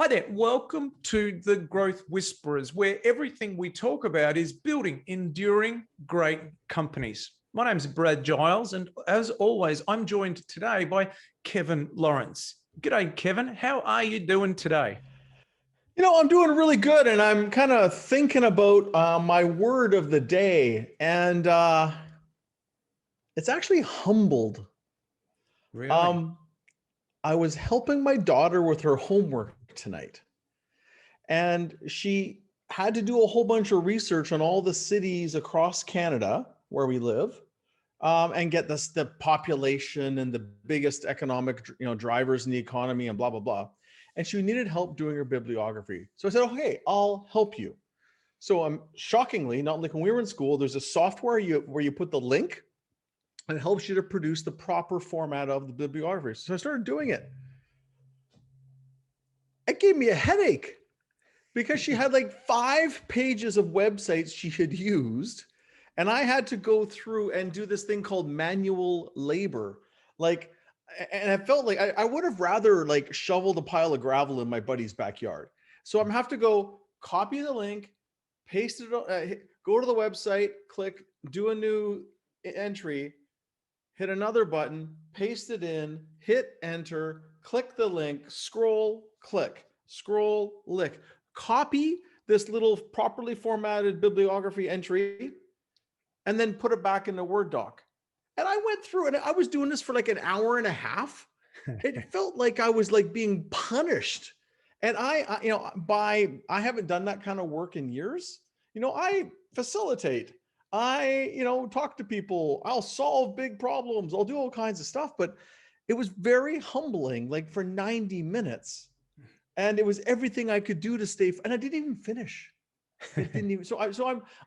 Hi there, welcome to the Growth Whisperers, where everything we talk about is building enduring great companies. My name is Brad Giles, and as always, I'm joined today by Kevin Lawrence. G'day, Kevin. How are you doing today? I'm doing really good, and I'm kind of thinking about my word of the day, and it's actually humbled. Really? I was helping my daughter with her homework tonight, and she had to do a whole bunch of research on all the cities across Canada where we live, and get the population and the biggest economic drivers in the economy and blah blah blah. And she needed help doing her bibliography. So I said, "Okay, I'll help you." So shockingly, not like when we were in school, there's a software where you put the link and it helps you to produce the proper format of the bibliography. So I started doing it. It gave me a headache because she had like 5 pages of websites she had used. And I had to go through and do this thing called manual labor. And I felt like I would have rather like shoveled a pile of gravel in my buddy's backyard. So I'm have to go copy the link, paste it, go to the website, click, do a new entry, hit another button, paste it in, hit enter, click the link, scroll, click, scroll, lick, copy this little properly formatted bibliography entry, and then put it back in the Word doc. And I went through and I was doing this for like an hour and a half. It felt like I was like being punished. And I haven't done that kind of work in years. I facilitate. I talk to people. I'll solve big problems. I'll do all kinds of stuff. But it was very humbling, like for 90 minutes. And it was everything I could do to stay. And I didn't even finish. It didn't even.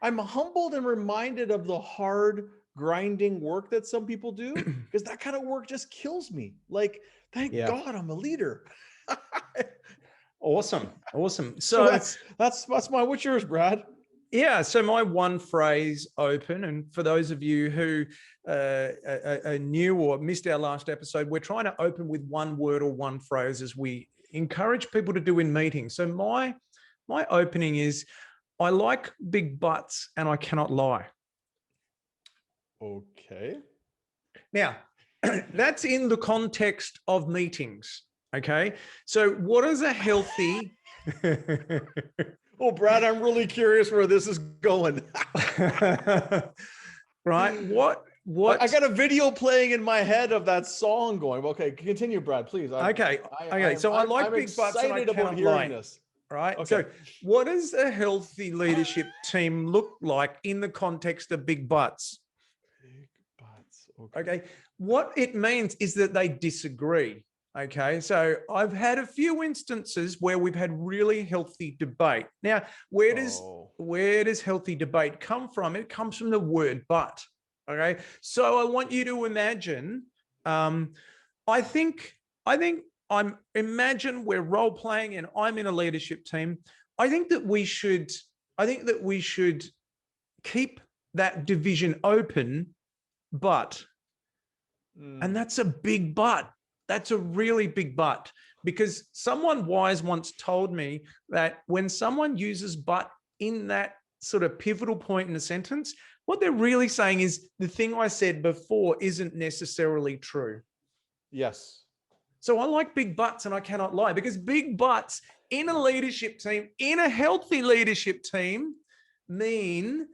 I'm humbled and reminded of the hard grinding work that some people do, because that kind of work just kills me. Like, thank God I'm a leader. Awesome. So that's what's yours, Brad? Yeah, so my one phrase open, and for those of you who are new or missed our last episode, we're trying to open with one word or one phrase as we encourage people to do in meetings. So my opening is, I like big butts and I cannot lie. Okay. Now, that's in the context of meetings. Okay. So what is a healthy... Oh, Brad, I'm really curious where this is going. Right. What? I got a video playing in my head of that song going. Okay, continue, Brad, please. Okay. So I like big butts and I cannot lie. This. Right. Okay. So what does a healthy leadership team look like in the context of big butts? Big butts. Okay. What it means is that they disagree. Okay. So I've had a few instances where we've had really healthy debate. Now, where does healthy debate come from? It comes from the word but. Okay. So I want you to imagine, imagine we're role playing and I'm in a leadership team. I think that we should keep that division open, but, and that's a big but. That's a really big but, because someone wise once told me that when someone uses but in that sort of pivotal point in a sentence, what they're really saying is the thing I said before isn't necessarily true. Yes. So I like big butts and I cannot lie, because big butts in a leadership team, in a healthy leadership team, mean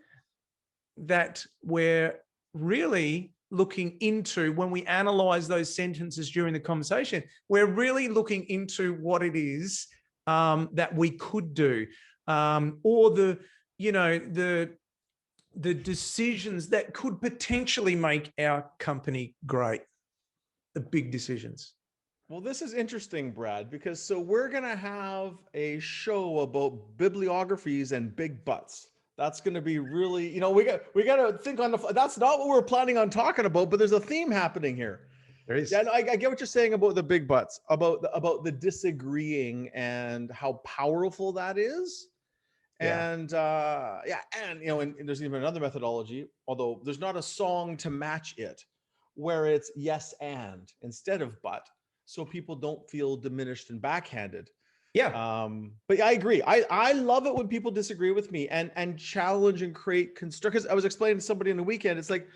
that we're really looking into, when we analyze those sentences during the conversation, we're really looking into what it is that we could do, or the decisions that could potentially make our company great, the big decisions. Well, this is interesting, Brad, because we're going to have a show about bibliographies and big butts. That's going to be really, we got to think on that's not what we're planning on talking about, but there's a theme happening here. There is. Yeah, I get what you're saying about the big butts, about the disagreeing and how powerful that is. Yeah. And and there's even another methodology, although there's not a song to match it, where it's yes and instead of but, so people don't feel diminished and backhanded. But I agree. I love it when people disagree with me and challenge and create construct. Because I was explaining to somebody in the weekend, it's like,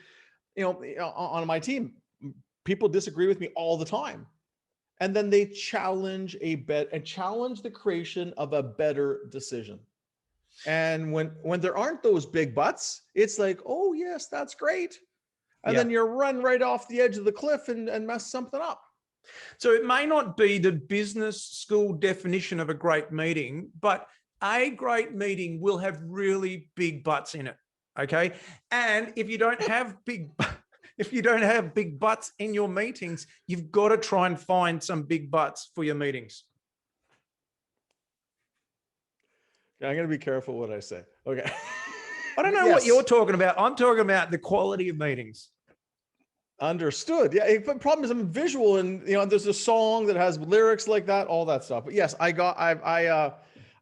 on my team, people disagree with me all the time. And then they challenge challenge the creation of a better decision. And when there aren't those big buts, it's like, oh yes, that's great. And then you run right off the edge of the cliff and mess something up. So it may not be the business school definition of a great meeting, but a great meeting will have really big butts in it. Okay. And if you don't have big butts in your meetings, you've got to try and find some big butts for your meetings. I'm going to be careful what I say. Okay. I don't know what you're talking about. I'm talking about the quality of meetings. Understood. Yeah. The problem is I'm visual, and there's a song that has lyrics like that, all that stuff. But yes, I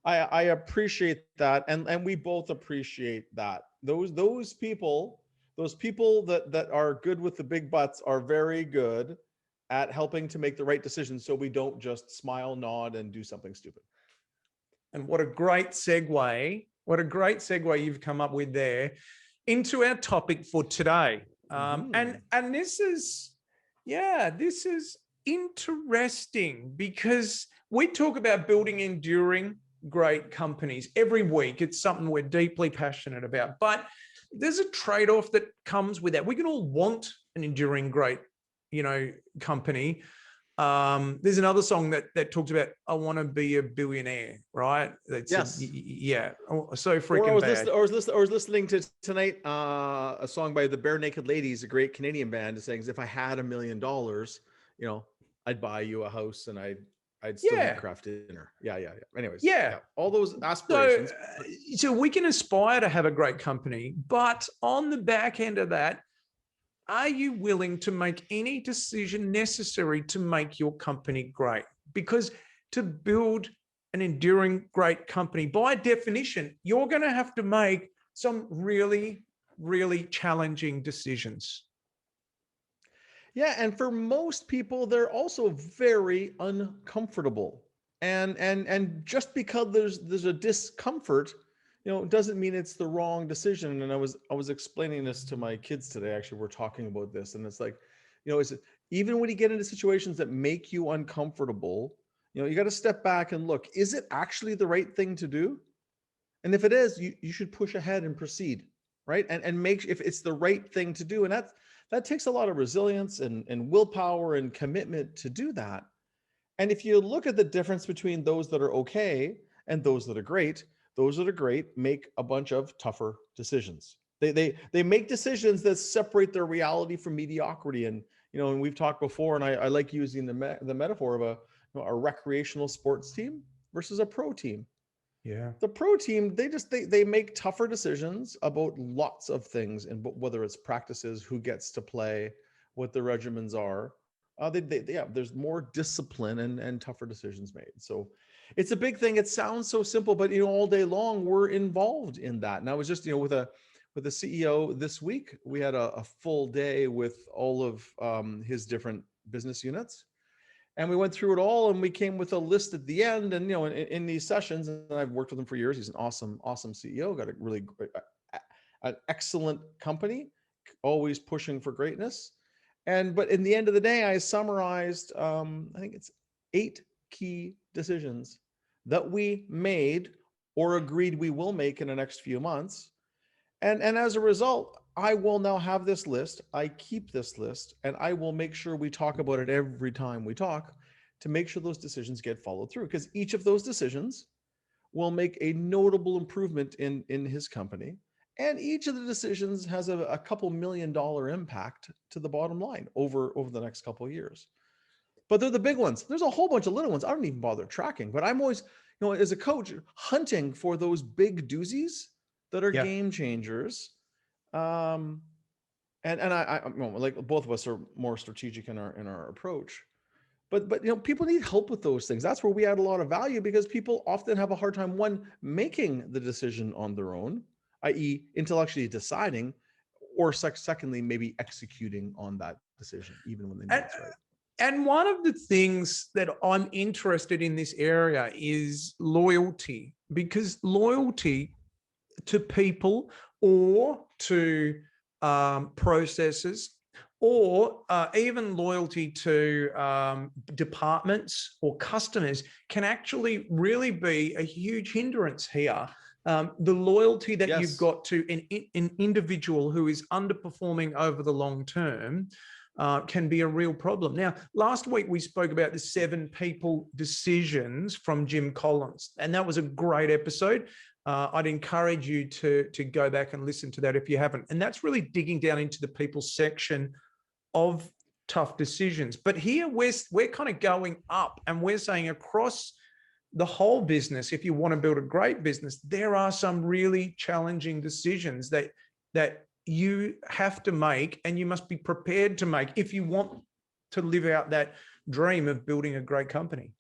appreciate that, and we both appreciate that. Those people that are good with the big butts are very good at helping to make the right decisions, so we don't just smile, nod, and do something stupid. And what a great segue! What a great segue you've come up with there into our topic for today. And this is interesting, because we talk about building enduring great companies every week. It's something we're deeply passionate about, but there's a trade-off that comes with that. We can all want an enduring great, company. There's another song that talks about, I want to be a billionaire, right? That's so freaking bad. I was listening to tonight a song by the Bare Naked Ladies, a great Canadian band, saying, if I had $1 million, I'd buy you a house and I'd still make craft dinner. Yeah. Anyways, all those aspirations. So we can aspire to have a great company, but on the back end of that, are you willing to make any decision necessary to make your company great? Because to build an enduring great company, by definition, you're going to have to make some really, really challenging decisions. Yeah, and for most people, they're also very uncomfortable. And just because there's a discomfort, doesn't mean it's the wrong decision. And I was explaining this to my kids today. Actually, we're talking about this, and it's like, even when you get into situations that make you uncomfortable, you got to step back and look, is it actually the right thing to do? And if it is, you should push ahead and proceed, right? And make, if it's the right thing to do. And that takes a lot of resilience and willpower and commitment to do that. And if you look at the difference between those that are okay and those that are great make a bunch of tougher decisions. They make decisions that separate their reality from mediocrity. And and we've talked before, and I like using the metaphor of a recreational sports team versus a pro team. Yeah. The pro team, they make tougher decisions about lots of things, and whether it's practices, who gets to play, what the regimens are. There's more discipline and tougher decisions made. So it's a big thing. It sounds so simple, but all day long we're involved in that. And I was just with the CEO this week, we had a full day with all of his different business units. And we went through it all, and we came with a list at the end. And in these sessions, and I've worked with him for years. He's an awesome CEO. Got a really an excellent company, always pushing for greatness. But in the end of the day, I summarized, I think it's 8 key decisions that we made or agreed we will make in the next few months. And as a result, I will now have this list. I keep this list, and I will make sure we talk about it every time we talk to make sure those decisions get followed through, because each of those decisions will make a notable improvement in his company. And each of the decisions has a couple $1 million impact to the bottom line over the next couple of years. But they're the big ones. There's a whole bunch of little ones I don't even bother tracking, but I'm always, as a coach, hunting for those big doozies that are game changers. And I like both of us are more strategic in our approach, but people need help with those things. That's where we add a lot of value, because people often have a hard time, one, making the decision on their own, i.e. intellectually deciding, or secondly, maybe executing on that decision, even when they know it's right. And one of the things that I'm interested in this area is loyalty, because loyalty to people or to processes, or even loyalty to departments or customers can actually really be a huge hindrance here. The loyalty that Yes. you've got to an individual who is underperforming over the long term can be a real problem. Now, last week we spoke about the 7 people decisions from Jim Collins, and that was a great episode. I'd encourage you to go back and listen to that if you haven't. And that's really digging down into the people section of tough decisions. But here we're kind of going up, and we're saying across the whole business, if you want to build a great business, there are some really challenging decisions that you have to make, and you must be prepared to make if you want to live out that dream of building a great company.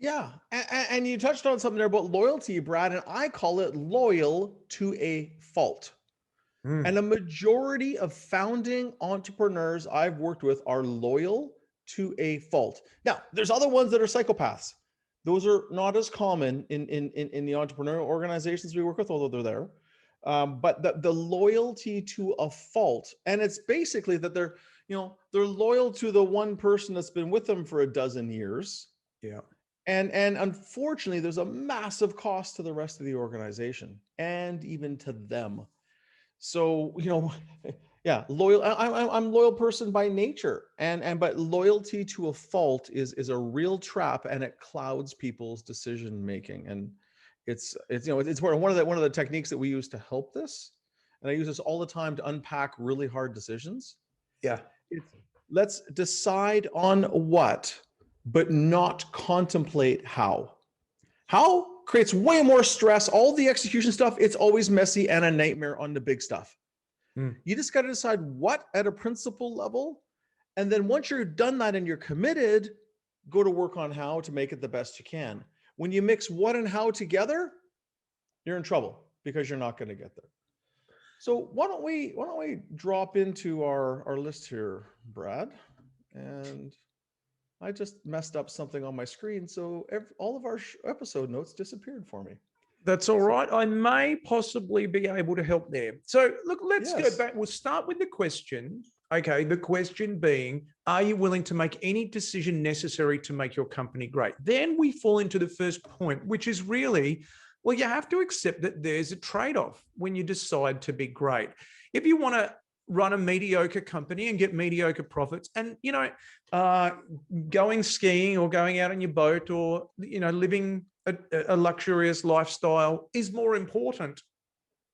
Yeah. And you touched on something there about loyalty, Brad, and I call it loyal to a fault. And a majority of founding entrepreneurs I've worked with are loyal to a fault. Now, there's other ones that are psychopaths. Those are not as common in the entrepreneurial organizations we work with, although they're there. But the loyalty to a fault, and it's basically that they're loyal to the one person that's been with them for a dozen years. Yeah. And unfortunately, there's a massive cost to the rest of the organization and even to them. So, yeah, loyal. I'm a loyal person by nature, but loyalty to a fault is a real trap, and it clouds people's decision making. And it's one of the techniques that we use to help this, and I use this all the time to unpack really hard decisions. Yeah, let's decide on what, but not contemplate how. How creates way more stress. All the execution stuff, it's always messy and a nightmare on the big stuff. You just got to decide what at a principle level. And then once you're done that and you're committed, go to work on how to make it the best you can. When you mix what and how together, you're in trouble because you're not going to get there. So why don't we drop into our list here, Brad? And I just messed up something on my screen, so all of our episode notes disappeared for me. That's all right. I may possibly be able to help there. So look, let's go back. We'll start with the question. Okay, the question being, are you willing to make any decision necessary to make your company great? Then we fall into the first point, which is really, well, you have to accept that there's a trade-off when you decide to be great. If you want to run a mediocre company and get mediocre profits, and going skiing or going out on your boat, or living a luxurious lifestyle is more important,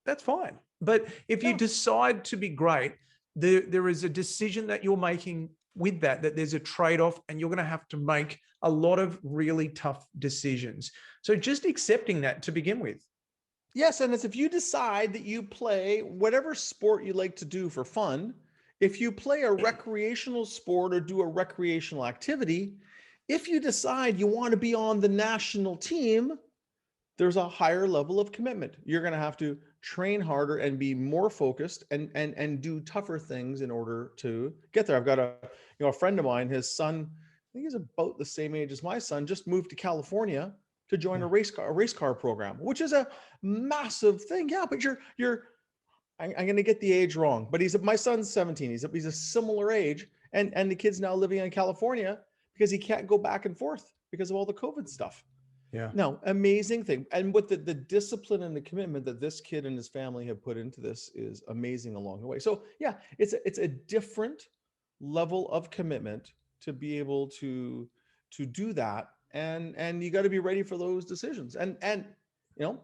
that's fine. But if you decide to be great, there is a decision that you're making with that there's a trade-off, and you're going to have to make a lot of really tough decisions. So just accepting that to begin with. Yes, and it's if you decide that you play whatever sport you like to do for fun, if you play a recreational sport or do a recreational activity, if you decide you want to be on the national team, there's a higher level of commitment. You're going to have to train harder and be more focused and do tougher things in order to get there. I've got a friend of mine, his son, I think he's about the same age as my son, just moved to California to join a race car program, which is a massive thing. Yeah, but I'm going to get the age wrong, but my son's 17. He's a similar age, and the kid's now living in California because he can't go back and forth because of all the COVID stuff. Yeah. No, amazing thing. And with the discipline and the commitment that this kid and his family have put into this is amazing along the way. So yeah, it's a different level of commitment to be able to do that. And you got to be ready for those decisions. And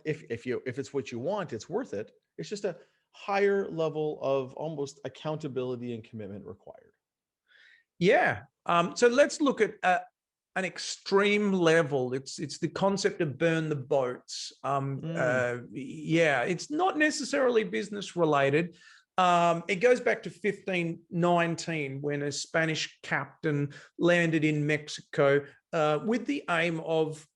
if it's what you want, it's worth it. It's just a higher level of almost accountability and commitment required. Yeah. So let's look at an extreme level. It's the concept of burn the boats. It's not necessarily business related. It goes back to 1519 when a Spanish captain landed in Mexico with the aim of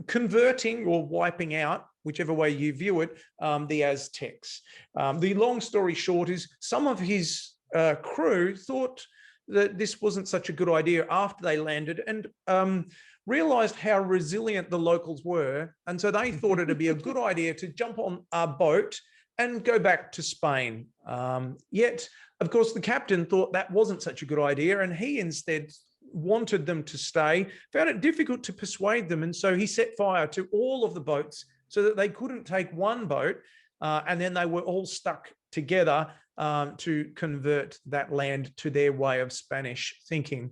converting or wiping out, whichever way you view it, the Aztecs. The long story short is some of his crew thought that this wasn't such a good idea after they landed, and realized how resilient the locals were. And so they thought it'd be a good idea to jump on a boat and go back to Spain. Yet, of course, the captain thought that wasn't such a good idea, and he instead wanted them to stay, found it difficult to persuade them. And so he set fire to all of the boats so that they couldn't take one boat. And then they were all stuck together to convert that land to their way of Spanish thinking.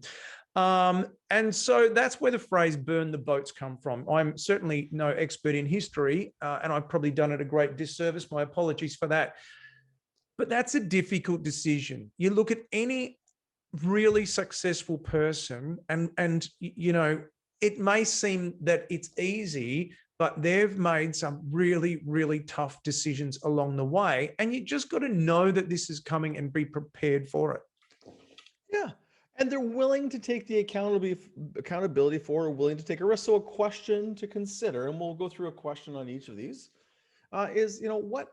And so that's where the phrase burn the boats come from. I'm certainly no expert in history, and I've probably done it a great disservice. My apologies for that. But that's a difficult decision. You look at any really successful person, and you know, it may seem that it's easy, but they've made some really, really tough decisions along the way. And you just got to know that this is coming and be prepared for it. Yeah. And they're willing to take the accountability for, or willing to take a risk. So a question to consider, and we'll go through a question on each of these, is, you know, what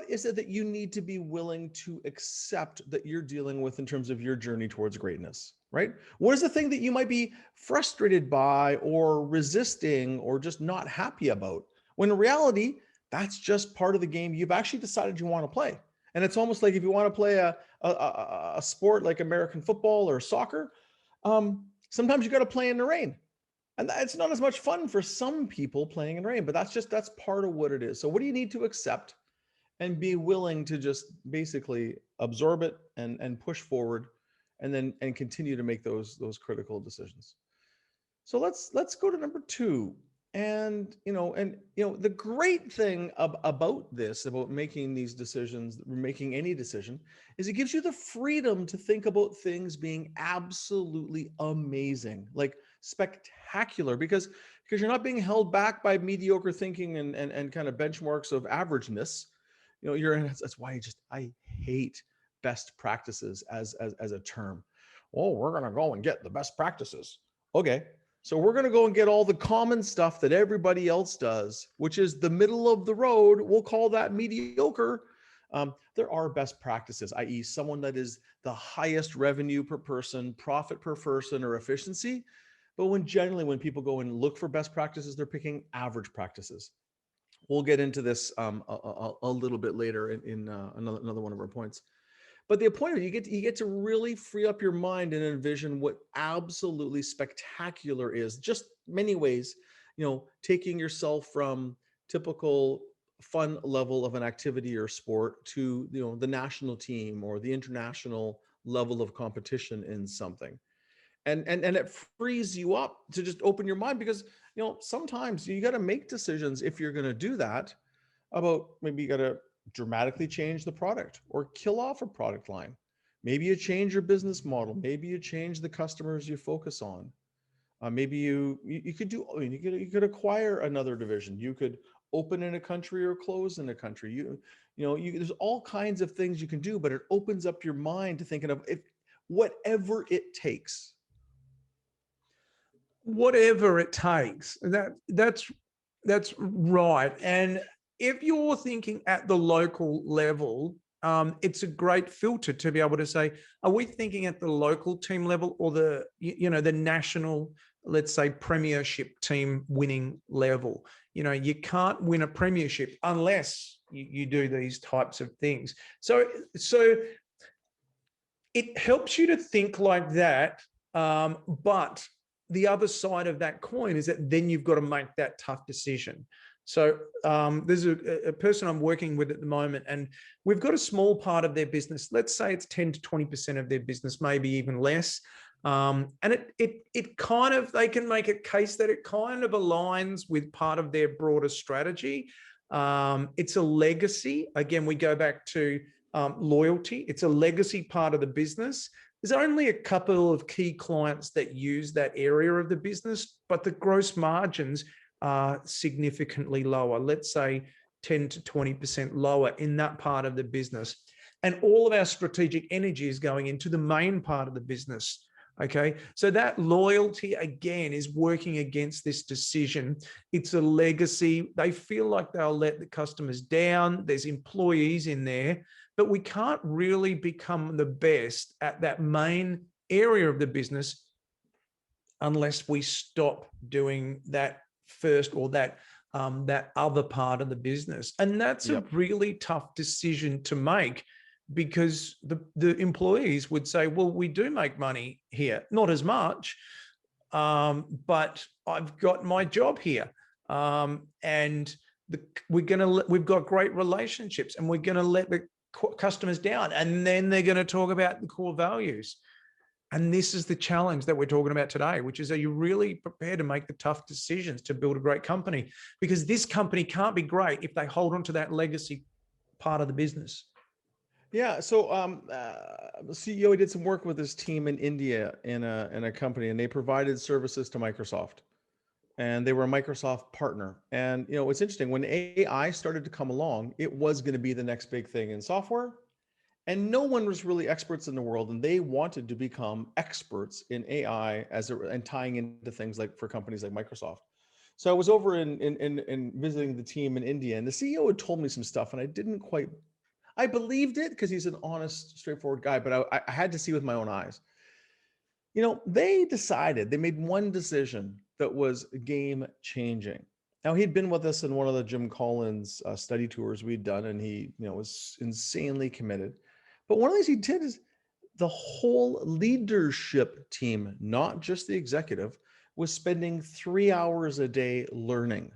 is it that you need to be willing to accept that you're dealing with in terms of your journey towards greatness, right? What is the thing that you might be frustrated by or resisting or just not happy about? When in reality, that's just part of the game you've actually decided you want to play. And it's almost like if you want to play a sport like American football or soccer, sometimes you got to play in the rain. And it's not as much fun for some people playing in rain, but that's part of what it is. So what do you need to accept and be willing to just basically absorb it and push forward and continue to make those critical decisions. So let's go to number 2. And the great thing about this, about making these decisions, making any decision, is it gives you the freedom to think about things being absolutely amazing, like spectacular, because you're not being held back by mediocre thinking and kind of benchmarks of averageness. You know, that's why I hate best practices as a term. Oh, we're going to go and get the best practices. Okay. So we're going to go and get all the common stuff that everybody else does, which is the middle of the road. We'll call that mediocre. There are best practices, i.e. someone that is the highest revenue per person, profit per person, or efficiency. But generally when people go and look for best practices, they're picking average practices. We'll get into this a little bit later in another one of our points. But the point of it, you get to really free up your mind and envision what absolutely spectacular is. Just many ways, taking yourself from typical fun level of an activity or sport to, the national team or the international level of competition in something. And it frees you up to just open your mind, because, sometimes you got to make decisions if you're going to do that about, maybe you got to dramatically change the product or kill off a product line. Maybe you change your business model. Maybe you change the customers you focus on. Maybe you could acquire another division. You could open in a country or close in a country. There's all kinds of things you can do, but it opens up your mind to thinking of whatever it takes. Whatever it takes. That's right. And if you're thinking at the local level, it's a great filter to be able to say, are we thinking at the local team level or the national, let's say, premiership team winning level? You can't win a premiership unless you do these types of things. So it helps you to think like that. But the other side of that coin is that then you've got to make that tough decision. So there's a person I'm working with at the moment, and we've got a small part of their business. Let's say it's 10 to 20% of their business, maybe even less. And it kind of, they can make a case that it kind of aligns with part of their broader strategy. It's a legacy. Again, we go back to loyalty. It's a legacy part of the business. There's only a couple of key clients that use that area of the business, but the gross margins are significantly lower, let's say 10 to 20% lower in that part of the business. And all of our strategic energy is going into the main part of the business. Okay. So that loyalty again is working against this decision. It's a legacy. They feel like they'll let the customers down. There's employees in there, but we can't really become the best at that main area of the business unless we stop doing that first, or that other part of the business. And that's a really tough decision to make, because the employees would say, well, we do make money here, not as much, but I've got my job here. And we've got great relationships, and we're going to let the customers down. And then they're going to talk about the core values. And this is the challenge that we're talking about today, which is, are you really prepared to make the tough decisions to build a great company? Because this company can't be great if they hold on to that legacy part of the business. Yeah. So the CEO did some work with his team in India in a company, and they provided services to Microsoft, and they were a Microsoft partner. And it's interesting, when AI started to come along, it was going to be the next big thing in software, and no one was really experts in the world, and they wanted to become experts in AI and tying into things like for companies like Microsoft. So I was over in visiting the team in India, and the CEO had told me some stuff, and I believed it because he's an honest, straightforward guy, but I had to see with my own eyes. They made one decision that was game changing. Now, he'd been with us in one of the Jim Collins study tours we'd done, and he was insanely committed. But one of the things he did is the whole leadership team, not just the executive, was spending 3 hours a day learning.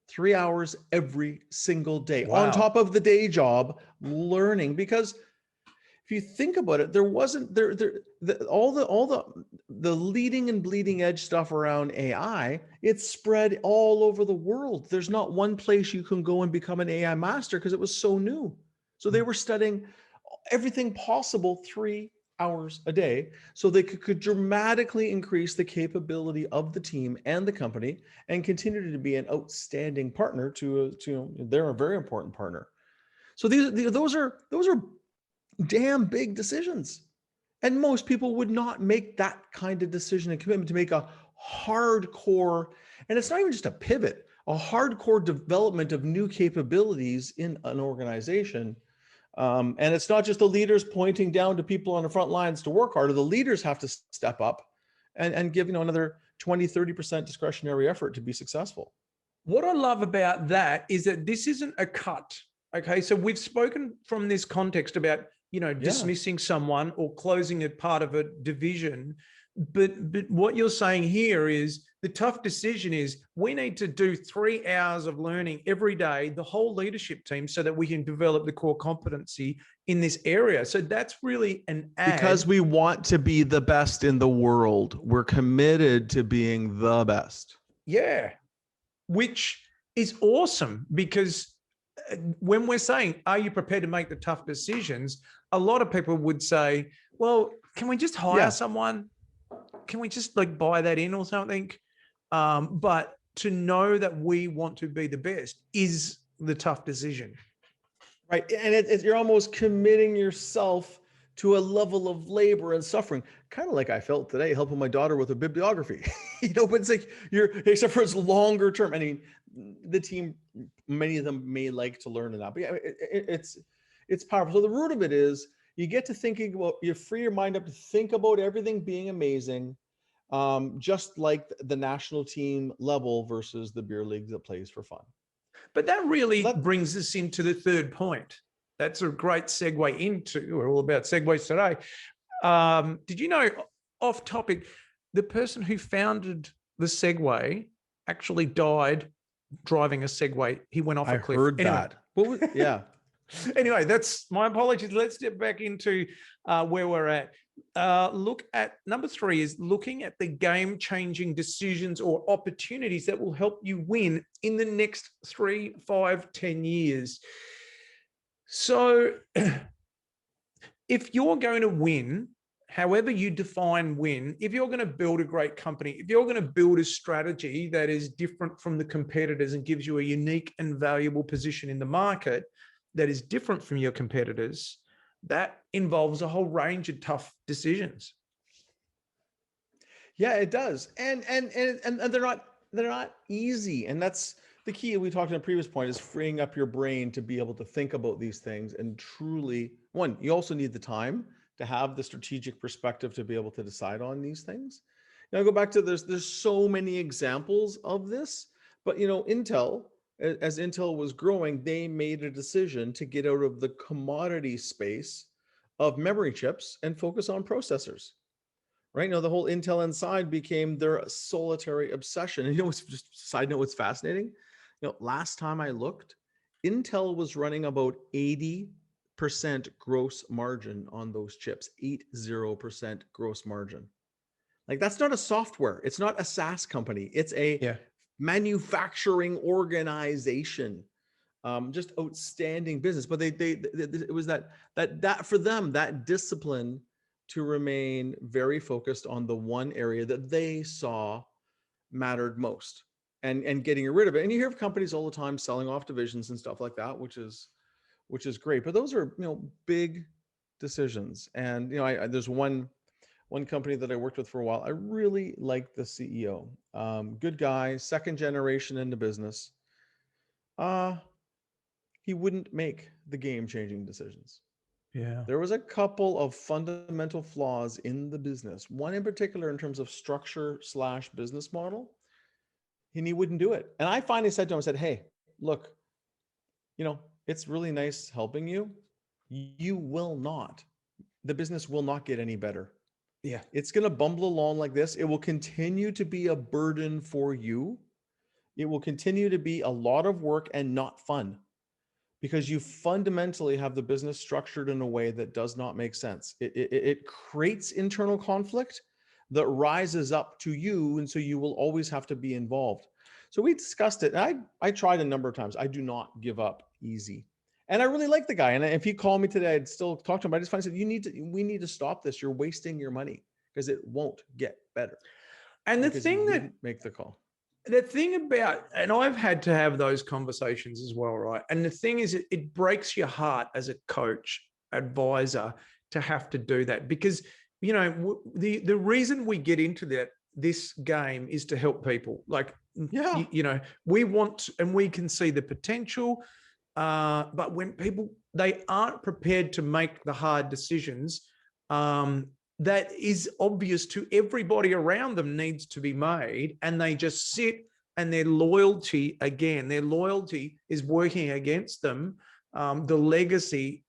3 hours every single day. Wow. On top of the day job, learning. Because if you think about it, there wasn't all the leading and bleeding edge stuff around AI. It's spread all over the world. There's not one place you can go and become an AI master because it was so new. So they were studying everything possible 3 hours a day, so they could dramatically increase the capability of the team and the company, and continue to be an outstanding partner they're a very important partner. So those are damn big decisions, and most people would not make that kind of decision and commitment to make a hardcore, and it's not even just a pivot, a hardcore development of new capabilities in an organization. And it's not just the leaders pointing down to people on the front lines to work harder. The leaders have to step up and give another 20-30% discretionary effort to be successful. What I love about that is that this isn't a cut. Okay, so we've spoken from this context about dismissing someone or closing a part of a division, but what you're saying here is the tough decision is we need to do 3 hours of learning every day, the whole leadership team, so that we can develop the core competency in this area. So that's really an ad. Because we want to be the best in the world. We're committed to being the best. Yeah, which is awesome, because when we're saying, are you prepared to make the tough decisions? A lot of people would say, well, can we just hire someone? Can we just buy that in or something? But to know that we want to be the best is the tough decision. Right. And you're almost committing yourself to a level of labor and suffering, kind of like I felt today helping my daughter with her bibliography. But it's like except for it's longer term. I mean, the team, many of them may like to learn and that, but it's powerful. So the root of it is you get to thinking about, you free your mind up to think about everything being amazing, just like the national team level versus the beer league that plays for fun. But that really brings us into the third point. That's a great segue into, we're all about segues today. Did you know, off topic, the person who founded the Segway actually died driving a Segway. He went off a cliff. I heard that. Yeah. Anyway, that's my apologies. Let's get back into where we're at. Look at number 3 is looking at the game-changing decisions or opportunities that will help you win in the next 3, 5, 10 years. So if you're going to win, however you define win, if you're going to build a great company, if you're going to build a strategy that is different from the competitors and gives you a unique and valuable position in the market that is different from your competitors, that involves a whole range of tough decisions. Yeah, it does. And they're not easy. And that's the key we talked in a previous point, is freeing up your brain to be able to think about these things and truly, one, you also need the time to have the strategic perspective to be able to decide on these things. Now go back to there's so many examples of this, but Intel, as Intel was growing, they made a decision to get out of the commodity space of memory chips and focus on processors. Right now, the whole Intel Inside became their solitary obsession. And what's just side note, what's fascinating? Last time I looked, Intel was running about 80% gross margin on those chips, 80% gross margin. Like, that's not a software. It's not a SaaS company. It's a manufacturing organization. Just outstanding business. But it was that for them, that discipline to remain very focused on the one area that they saw mattered most, and getting rid of it. And you hear of companies all the time selling off divisions and stuff like that, which is great. But those are big decisions. And there's one company that I worked with for a while. I really liked the CEO. Good guy, second generation into business. He wouldn't make the game-changing decisions. Yeah. There was a couple of fundamental flaws in the business. One in particular in terms of structure / business model, and he wouldn't do it. And I finally said to him, I said, hey, look, it's really nice helping you. The business will not get any better. Yeah. It's going to bumble along like this. It will continue to be a burden for you. It will continue to be a lot of work and not fun, because you fundamentally have the business structured in a way that does not make sense. It creates internal conflict that rises up to you, and so you will always have to be involved. So we discussed it. And I tried a number of times. I do not give up easy. And I really like the guy. And if he called me today, I'd still talk to him. I just finally said, we need to stop this. You're wasting your money, because it won't get better. And the thing that make the call. The thing about, and I've had to have those conversations as well, right? And the thing is, it breaks your heart as a coach, advisor, to have to do that, because the reason we get into this game is to help people. Like, we want, and we can see the potential, but when people, they aren't prepared to make the hard decisions, that is obvious to everybody around them needs to be made, and they just sit, and their loyalty is working against them. The legacy,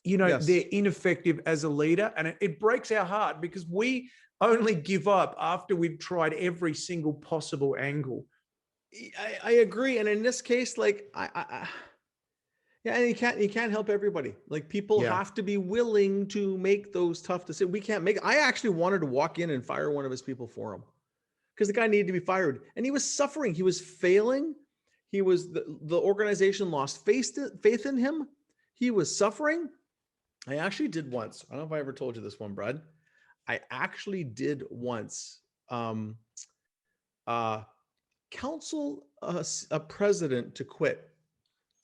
they're ineffective as a leader, and it breaks our heart, because we only give up after we've tried every single possible angle. I agree. And in this case, like, yeah, and you can't help everybody. Like, people have to be willing to make those tough decisions. We can't make. I actually wanted to walk in and fire one of his people for him, because the guy needed to be fired, and he was suffering. He was failing. He was the organization lost faith in him. He was suffering. I actually did once. I don't know if I ever told you this one, Brad. I actually did once counsel a president to quit.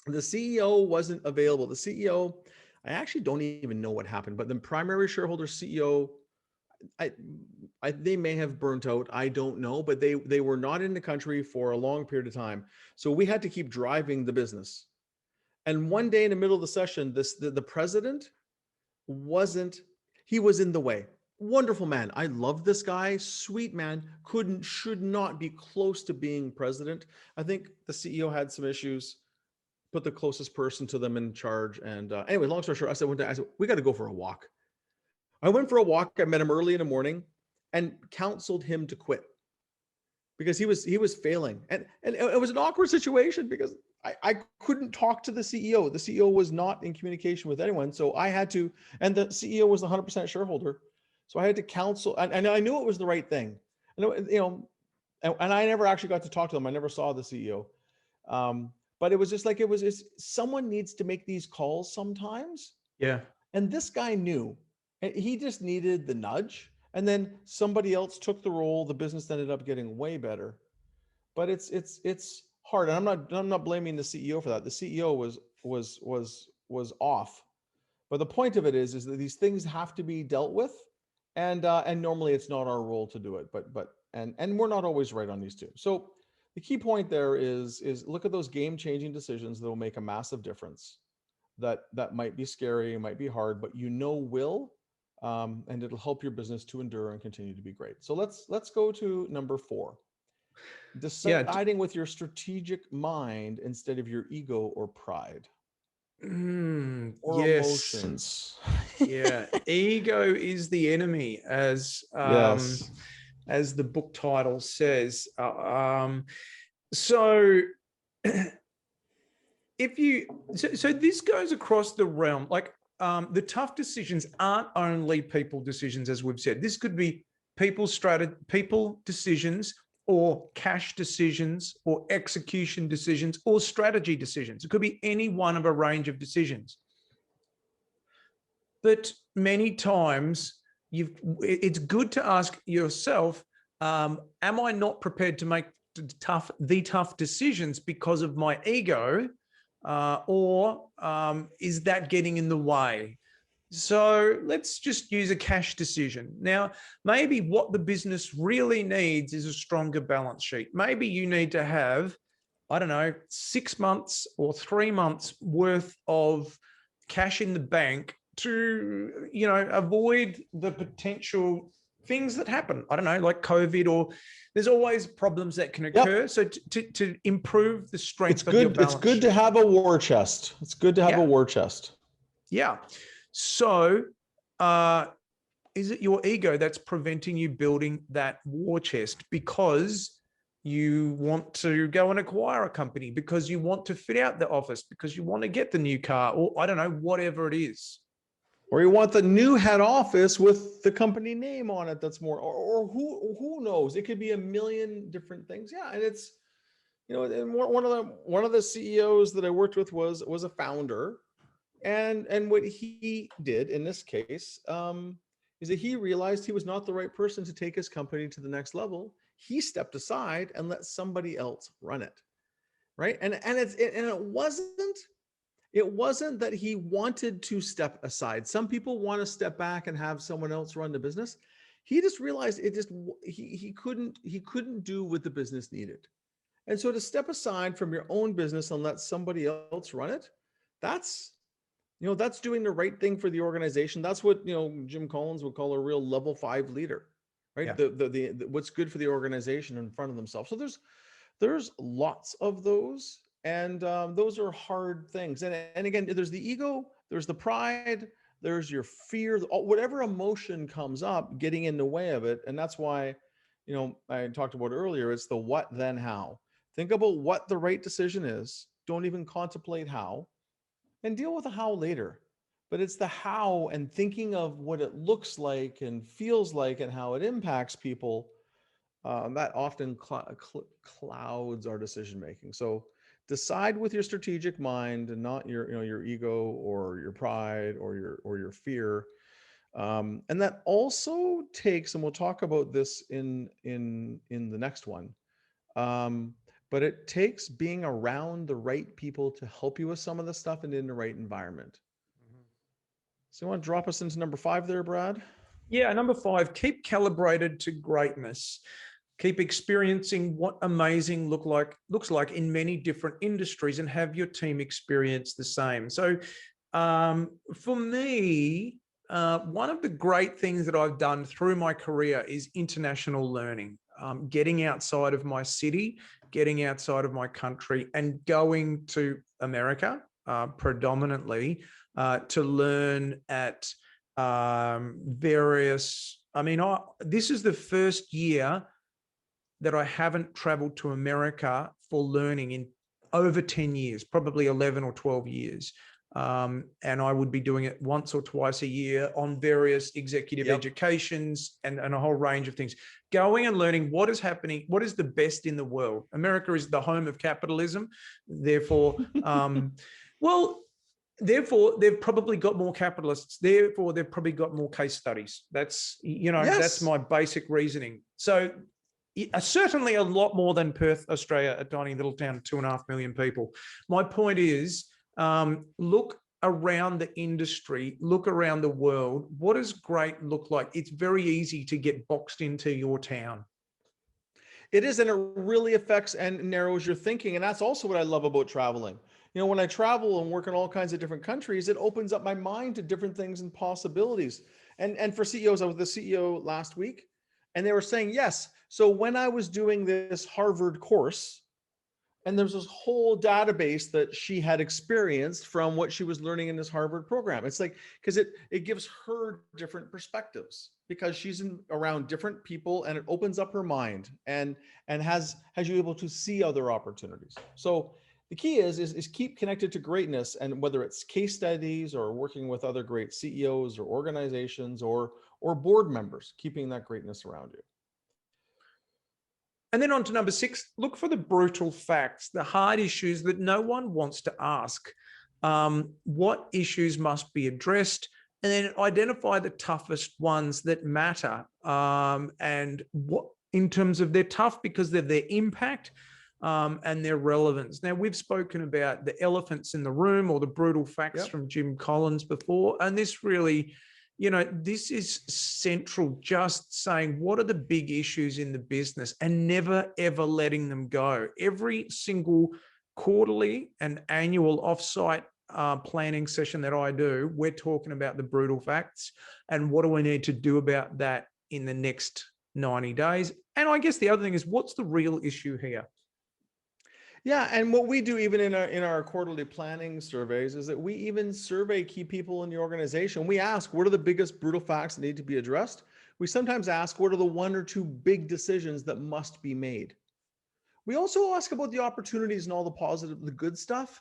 The CEO wasn't available. The CEO, I actually don't even know what happened, but the primary shareholder CEO, they may have burnt out. I don't know, but they were not in the country for a long period of time. So we had to keep driving the business. And one day in the middle of the session, the president he was in the way. Wonderful man. I love this guy. Sweet man. Should not be close to being president. I think the CEO had some issues. Put the closest person to them in charge. And anyway, long story short, I said, we got to go for a walk. I went for a walk. I met him early in the morning and counseled him to quit, because he was failing. And it was an awkward situation, because I couldn't talk to the CEO. The CEO was not in communication with anyone. So I had to, and the CEO was the 100% shareholder. So I had to counsel, and I knew it was the right thing. And I never actually got to talk to them. I never saw the CEO. But it was just like, someone needs to make these calls sometimes. Yeah. And this guy knew, and he just needed the nudge. And then somebody else took the role. The business ended up getting way better. But it's hard. And I'm not blaming the CEO for that. The CEO was off. But the point of it is that these things have to be dealt with. And normally it's not our role to do it, and we're not always right on these two. So the key point there is look at those game-changing decisions that will make a massive difference. That might be scary, it might be hard, but will, and it'll help your business to endure and continue to be great. So let's go to number 4. Yeah. Deciding with your strategic mind instead of your ego or pride or Yes. emotions. Yeah. Ego is the enemy, as Yes. as the book title says. So so this goes across the realm, like the tough decisions aren't only people decisions, as we've said. This could be people decisions, or cash decisions, or execution decisions, or strategy decisions. It could be any one of a range of decisions. But many times it's good to ask yourself, am I not prepared to make the tough decisions because of my ego, or is that getting in the way? So let's just use a cash decision. Now, maybe what the business really needs is a stronger balance sheet. Maybe you need to have, I don't know, 6 months or 3 months worth of cash in the bank to, avoid the potential things that happen. I don't know, like COVID, or there's always problems that can occur. Yep. So to improve the strength of your balance sheet. It's good to have a war chest. It's good to have a war chest. Yeah. So is it your ego that's preventing you building that war chest because you want to go and acquire a company, because you want to fit out the office, because you want to get the new car, or I don't know, whatever it is? Or you want the new head office with the company name on it. That's more, or who knows? It could be a million different things. Yeah, and it's, and one of the CEOs that I worked with was a founder, and what he did in this case is that he realized he was not the right person to take his company to the next level. He stepped aside and let somebody else run it, right? And it wasn't that he wanted to step aside. Some people want to step back and have someone else run the business. He just realized he couldn't do what the business needed. And so to step aside from your own business and let somebody else run it, that's doing the right thing for the organization. That's what, Jim Collins would call a real level 5 leader, right? Yeah. The what's good for the organization in front of themselves. So there's lots of those. And those are hard things. And again, there's the ego, there's the pride, there's your fear, whatever emotion comes up getting in the way of it. And that's why, I talked about earlier, it's the what, then how. Think about what the right decision is. Don't even contemplate how, and deal with the how later. But it's the how, and thinking of what it looks like and feels like and how it impacts people, that often clouds our decision making. So decide with your strategic mind and not your ego or your pride or your fear. And that also takes, and we'll talk about this in the next one, but it takes being around the right people to help you with some of the stuff and in the right environment. Mm-hmm. So you want to drop us into number 5 there, Brad? Yeah, number 5, keep calibrated to greatness. Keep experiencing what amazing looks like in many different industries, and have your team experience the same. So for me, one of the great things that I've done through my career is international learning, getting outside of my city, getting outside of my country, and going to America predominantly to learn at various, this is the first year that I haven't traveled to America for learning in over 10 years, probably 11 or 12 years. And I would be doing it once or twice a year on various executive educations and a whole range of things. Going and learning what is happening, what is the best in the world. America is the home of capitalism. Therefore, therefore, they've probably got more capitalists. Therefore, they've probably got more case studies. That's, That's my basic reasoning. So certainly a lot more than Perth, Australia, a tiny little town of 2.5 million people. My point is, look around the industry, look around the world, what does great look like? It's very easy to get boxed into your town. It is, and it really affects and narrows your thinking. And that's also what I love about traveling. When I travel and work in all kinds of different countries, it opens up my mind to different things and possibilities. And for CEOs, I was the CEO last week, and they were saying, yes, so when I was doing this Harvard course, and there's this whole database that she had experienced from what she was learning in this Harvard program. It's like, because it gives her different perspectives because she's around different people, and it opens up her mind and has you able to see other opportunities. So the key is keep connected to greatness, and whether it's case studies or working with other great CEOs or organizations or board members, keeping that greatness around you. And then on to number 6, look for the brutal facts, the hard issues that no one wants to ask. What issues must be addressed? And then identify the toughest ones that matter. And what, in terms of they're tough because of their impact and their relevance. Now, we've spoken about the elephants in the room or the brutal facts from Jim Collins before. And this really, this is central, just saying what are the big issues in the business and never, ever letting them go. Every single quarterly and annual offsite planning session that I do, we're talking about the brutal facts and what do we need to do about that in the next 90 days. And I guess the other thing is, what's the real issue here? Yeah, and what we do even in our quarterly planning surveys is that we even survey key people in the organization. We ask, what are the biggest brutal facts that need to be addressed? We sometimes ask, what are the 1 or 2 big decisions that must be made? We also ask about the opportunities and all the positive, the good stuff,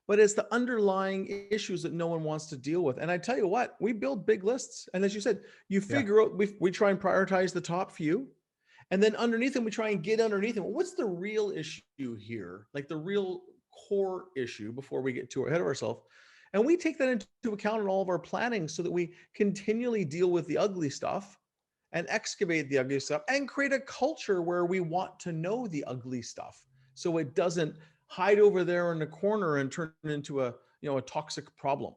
but it's the underlying issues that no one wants to deal with. And I tell you what, we build big lists. And as you said, you figure out, we try and prioritize the top few. And then underneath them, we try and get underneath them. What's the real issue here? Like the real core issue before we get too ahead of ourselves. And we take that into account in all of our planning so that we continually deal with the ugly stuff and excavate the ugly stuff and create a culture where we want to know the ugly stuff. So it doesn't hide over there in the corner and turn into a toxic problem.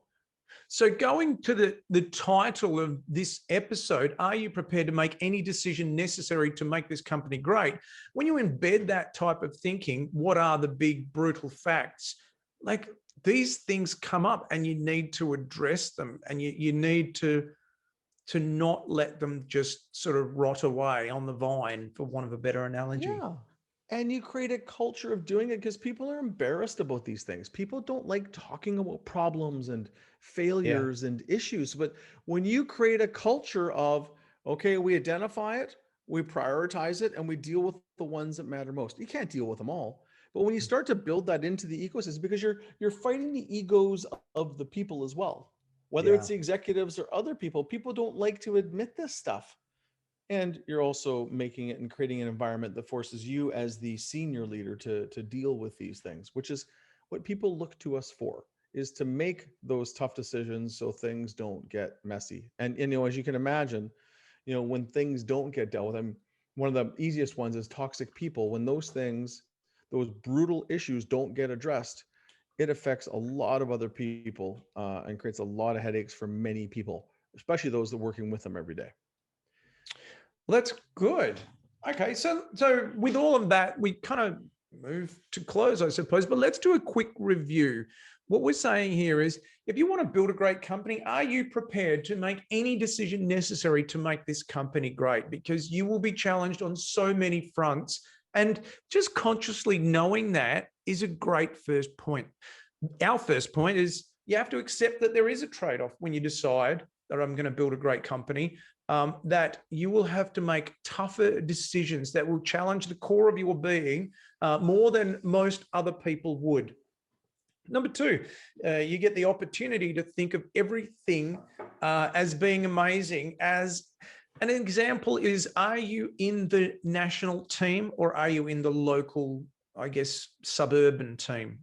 So going to the title of this episode, are you prepared to make any decision necessary to make this company great? When you embed that type of thinking, what are the big brutal facts? Like these things come up and you need to address them, and you need to not let them just sort of rot away on the vine, for want of a better analogy. Yeah. And you create a culture of doing it because people are embarrassed about these things. People don't like talking about problems and failures and issues. But when you create a culture of, okay, we identify it, we prioritize it, and we deal with the ones that matter most. You can't deal with them all. But when you start to build that into the ecosystem, because you're fighting the egos of the people as well, whether it's the executives or other people don't like to admit this stuff. And you're also making it and creating an environment that forces you as the senior leader to deal with these things, which is what people look to us for, is to make those tough decisions so things don't get messy. And as you can imagine, when things don't get dealt with, one of the easiest ones is toxic people. When those brutal issues don't get addressed, it affects a lot of other people and creates a lot of headaches for many people, especially those that are working with them every day. Well, that's good. Okay, so with all of that, we kind of move to close, I suppose, but let's do a quick review. What we're saying here is, if you want to build a great company, are you prepared to make any decision necessary to make this company great? Because you will be challenged on so many fronts, and just consciously knowing that is a great first point. Our first point is you have to accept that there is a trade-off when you decide that I'm going to build a great company. That you will have to make tougher decisions that will challenge the core of your being more than most other people would. Number 2, you get the opportunity to think of everything as being amazing. As an example is, are you in the national team or are you in the local, I guess, suburban team?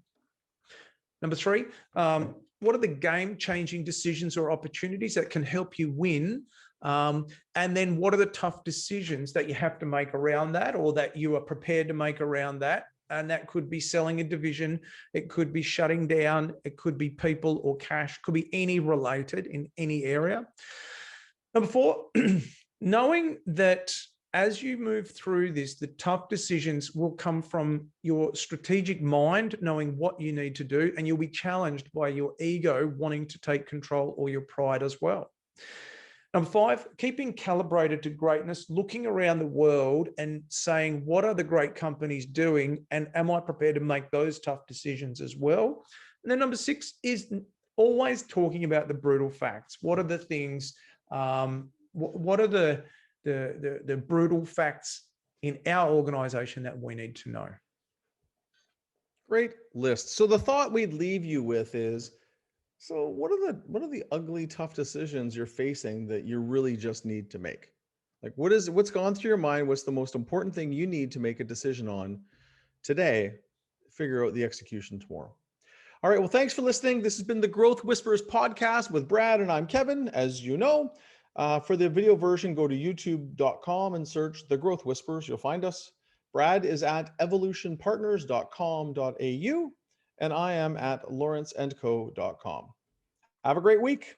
Number 3, what are the game-changing decisions or opportunities that can help you win? And then what are the tough decisions that you have to make around that, or that you are prepared to make around that? And that could be selling a division. It could be shutting down. It could be people or cash. Could be any related in any area. Number 4, knowing that as you move through this, the tough decisions will come from your strategic mind, knowing what you need to do, and you'll be challenged by your ego wanting to take control or your pride as well. Number 5, keeping calibrated to greatness, looking around the world and saying, what are the great companies doing? And am I prepared to make those tough decisions as well? And then number 6 is always talking about the brutal facts. What are the things, what are the brutal facts in our organization that we need to know? Great list. So the thought we'd leave you with is, so what are the ugly, tough decisions you're facing that you really just need to make? Like what's gone through your mind? What's the most important thing you need to make a decision on today? Figure out the execution tomorrow. All right. Well, thanks for listening. This has been the Growth Whisperers podcast with Brad, and I'm Kevin, as you know. For the video version, go to youtube.com and search The Growth Whisperers. You'll find us. Brad is at evolutionpartners.com.au, and I am at lawrenceandco.com. Have a great week.